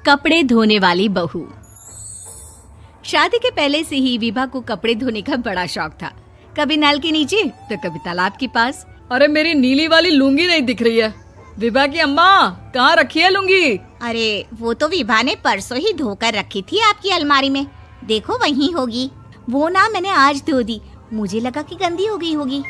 कपड़े धोने वाली बहू। शादी के पहले से ही विभा को कपड़े धोने का बड़ा शौक था। कभी नल के नीचे तो कभी तालाब के पास। अरे मेरी नीली वाली लुंगी नहीं दिख रही है। विभा की अम्मा, कहाँ रखी है लुंगी? अरे वो तो विभा ने परसों ही धोकर रखी थी आपकी अलमारी में, देखो वहीं होगी। वो ना मैंने आज धो दी, मुझे लगा कि गंदी हो गई होगी।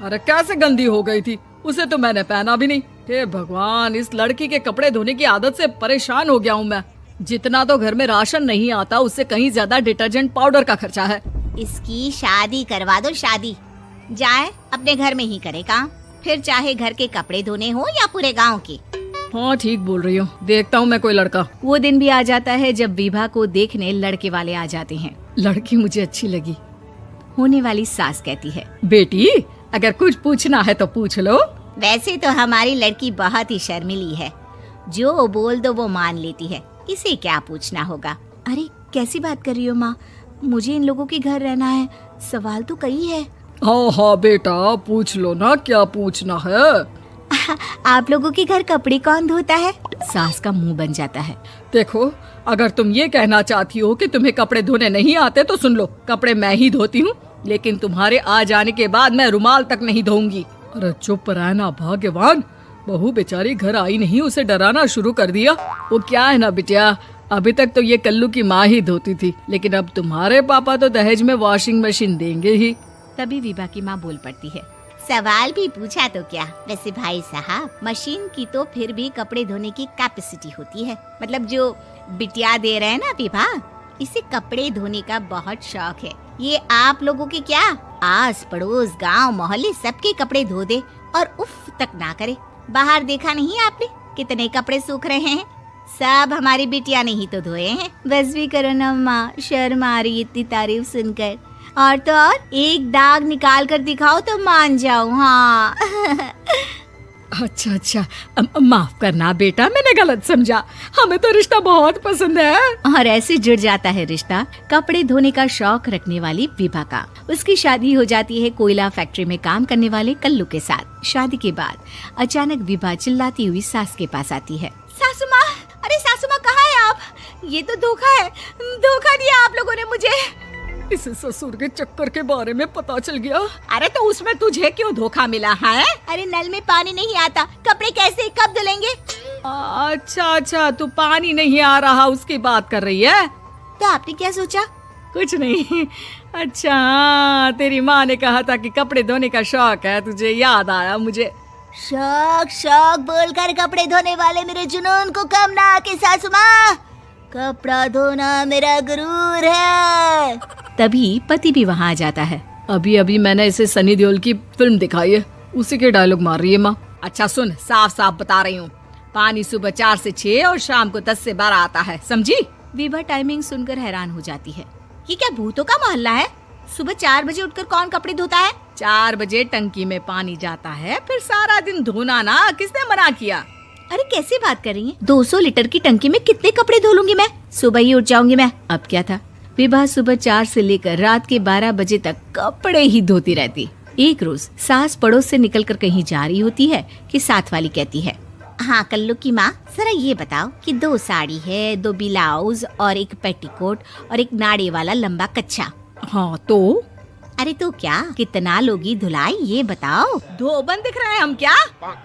अरे कैसे गंदी हो गई थी? उसे तो मैंने पहना भी नहीं। हे भगवान, इस लड़की के कपड़े धोने की आदत से परेशान हो गया हूँ मैं। जितना तो घर में राशन नहीं आता, उससे कहीं ज्यादा डिटर्जेंट पाउडर का खर्चा है। इसकी शादी करवा दो, शादी जाए अपने घर में ही करे काम, फिर चाहे घर के कपड़े धोने हो या पूरे गांव के। हाँ ठीक बोल रही हो, देखता हूँ मैं कोई लड़का। वो दिन भी आ जाता है जब विभा को देखने लड़के वाले आ जाते हैं। लड़की मुझे अच्छी लगी। होने वाली सास कहती है, बेटी अगर कुछ पूछना है तो पूछ लो। वैसे तो हमारी लड़की बहुत ही शर्मीली है, जो बोल दो वो मान लेती है, इसे क्या पूछना होगा। अरे कैसी बात कर रही हो माँ, मुझे इन लोगों के घर रहना है, सवाल तो कई है। हाँ हाँ बेटा, पूछ लो ना, क्या पूछना है। आप लोगों के घर कपड़े कौन धोता है? सास का मुंह बन जाता है। देखो, अगर तुम ये कहना चाहती हो कि तुम्हें कपड़े धोने नहीं आते तो सुन लो, कपड़े मैं ही धोती हूँ, लेकिन तुम्हारे आ जाने के बाद मैं रुमाल तक नहीं धोऊंगी। अरे चुप रहना भाग्यवान, बहू बेचारी घर आई नहीं, उसे डराना शुरू कर दिया। वो क्या है ना बिटिया, अभी तक तो ये कल्लू की माँ ही धोती थी, लेकिन अब तुम्हारे पापा तो दहेज में वॉशिंग मशीन देंगे ही। तभी विभा की माँ बोल पड़ती है, सवाल भी पूछा तो क्या। वैसे भाई साहब, मशीन की तो फिर भी कपड़े धोने की कैपेसिटी होती है, मतलब जो बिटिया दे रहे हैं ना विभा, इसे कपड़े धोने का बहुत शौक है। ये आप लोगों के क्या, आस पड़ोस गांव मोहल्ले सबके कपड़े धो दे और उफ तक ना करे। बाहर देखा नहीं आपने कितने कपड़े सूख रहे हैं, सब हमारी बिटिया ने ही तो धोए हैं। बस भी करो ना माँ, शर्म आ रही इतनी तारीफ सुनकर। और तो और एक दाग निकाल कर दिखाओ तो मान जाऊं। हाँ अच्छा अच्छा, माफ करना बेटा, मैंने गलत समझा। हमें तो रिश्ता बहुत पसंद है। और ऐसे जुड़ जाता है रिश्ता कपड़े धोने का शौक रखने वाली विभा का। उसकी शादी हो जाती है कोयला फैक्ट्री में काम करने वाले कल्लू के साथ। शादी के बाद अचानक विभा चिल्लाती हुई सास के पास आती है। सासू माँ, अरे सासू माँ कहाँ है आप? ये तो धोखा है, धोखा दिया आप लोगों ने मुझे। इसे ससुर के चक्कर के बारे में पता चल गया। अरे तो उसमें तुझे क्यों धोखा मिला है? अरे नल में पानी नहीं आता, कपड़े कैसे कब धुलेंगे? अच्छा अच्छा, तू पानी नहीं आ रहा उसकी बात कर रही है। तो आपने क्या सोचा? कुछ नहीं। अच्छा, तेरी माँ ने कहा था कि कपड़े धोने का शौक है तुझे, याद आया मुझे। शौक शौक बोलकर कपड़े धोने वाले मेरे जुनून को कम ना आके सासू माँ, कपड़ा धोना मेरा गुरूर है। तभी पति भी वहाँ आ जाता है। अभी अभी मैंने इसे सनी देओल की फिल्म दिखाई है, उसी के डायलॉग मार रही है माँ। अच्छा सुन, साफ साफ बता रही हूँ, पानी सुबह 4 से 6 और शाम को 10 से 12 आता है, समझी? विभा टाइमिंग सुनकर हैरान हो जाती है। ये क्या भूतों का मोहल्ला है? सुबह 4 बजे उठकर कौन कपड़े धोता है? 4 बजे टंकी में पानी जाता है, फिर सारा दिन धोना ना, किसने मना किया? अरे कैसी बात कर रही हैं? 200 लीटर की टंकी में कितने कपड़े धो लूंगी मैं, सुबह ही उठ जाऊंगी मैं। अब क्या था, विभा सुबह 4 से लेकर रात के 12 बजे तक कपड़े ही धोती रहती। एक रोज सास पड़ोस से निकलकर कहीं जा रही होती है कि साथ वाली कहती है, हाँ कल्लू की माँ, जरा ये बताओ कि 2 साड़ी है, 2 ब्लाउज और एक पेटीकोट और एक नाड़े वाला लंबा कच्छा। हाँ तो? अरे तो क्या, कितना लोगी धुलाई ये बताओ। धोबन दिख रहे हैं हम क्या?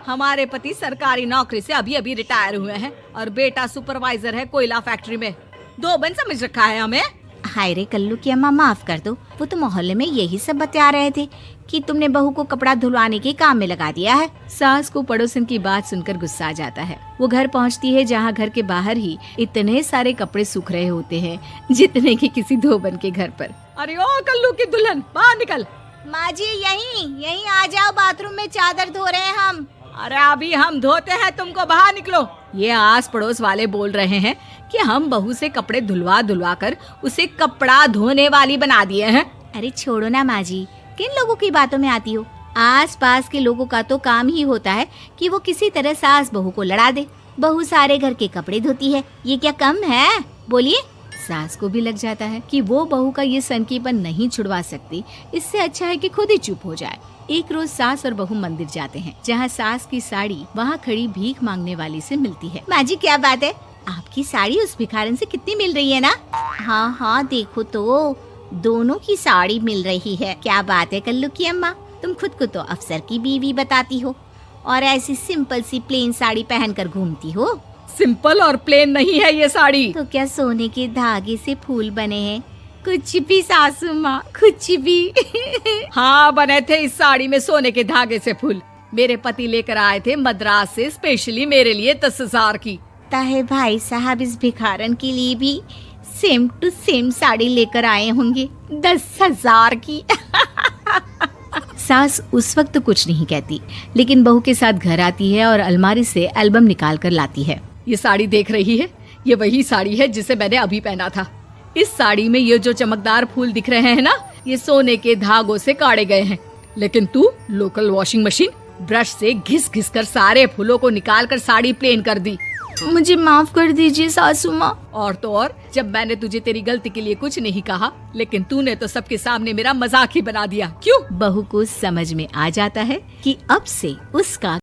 हमारे पति सरकारी नौकरी से अभी अभी रिटायर हुए हैं और बेटा सुपरवाइजर है कोयला फैक्ट्री में। धोबन समझ रखा है हमें। हाय रे कल्लू की अम्मा, माफ कर दो, वो तो मोहल्ले में यही सब बता रहे थे कि तुमने बहू को कपड़ा धुलवाने के काम में लगा दिया है। सास को पड़ोसन की बात सुनकर गुस्सा आ जाता है। वो घर पहुंचती है जहां घर के बाहर ही इतने सारे कपड़े सूख रहे होते हैं जितने कि किसी धोबन के घर पर। अरे ओ कल्लू की दुल्हन, बाहर निकल। माँ जी यहीं आ जाओ, बाथरूम में चादर धो रहे हैं हम। अरे अभी हम धोते हैं, तुमको बाहर निकलो। ये आस पड़ोस वाले बोल रहे हैं कि हम बहू से कपड़े धुलवा धुलवा कर उसे कपड़ा धोने वाली बना दिए हैं। अरे छोड़ो ना माँ जी, किन लोगों की बातों में आती हो? आस पास के लोगों का तो काम ही होता है कि वो किसी तरह सास बहू को लड़ा दे। बहू सारे घर के कपड़े धोती है, ये क्या कम है? बोलिए। सास को भी लग जाता है कि वो बहू का ये सनकीपन नहीं छुड़वा सकती, इससे अच्छा है कि खुद ही चुप हो जाए। एक रोज सास और बहू मंदिर जाते हैं, जहाँ सास की साड़ी वहाँ खड़ी भीख मांगने वाली से मिलती है। माँ जी क्या बात है, आपकी साड़ी उस भिखारन से कितनी मिल रही है ना? हाँ हाँ देखो तो, दोनों की साड़ी मिल रही है। क्या बात है कल्लू की अम्मा, तुम खुद को तो अफसर की बीवी बताती हो और ऐसी सिंपल सी प्लेन साड़ी पहनकर घूमती हो। सिंपल और प्लेन नहीं है ये साड़ी। तो क्या सोने के धागे से फूल बने हैं? कुछ भी सासू माँ, कुछ भी। हाँ बने थे इस साड़ी में सोने के धागे से फूल। मेरे पति लेकर आए थे मद्रास से स्पेशली मेरे लिए 10,000 की। ताहे भाई साहब इस भिखारन के लिए भी सेम टू सेम साड़ी लेकर आए होंगे 10,000 की। सास उस वक्त तो कुछ नहीं कहती, लेकिन बहू के साथ घर आती है और अलमारी से एल्बम निकाल कर लाती है। ये साड़ी देख रही है, ये वही साड़ी है जिसे मैंने अभी पहना था। इस साड़ी में ये जो चमकदार फूल दिख रहे हैं ना, ये सोने के धागों से काढ़े गए हैं। लेकिन तू लोकल वॉशिंग मशीन ब्रश से घिस घिस कर सारे फूलों को निकाल कर साड़ी प्लेन कर दी। मुझे माफ कर दीजिए सासू माँ। और तो और, जब मैंने तुझे तेरी गलती के लिए कुछ नहीं कहा, लेकिन तूने तो सबके सामने मेरा मजाक ही बना दिया। क्यों? बहू को समझ में आ जाता है कि अब से उसका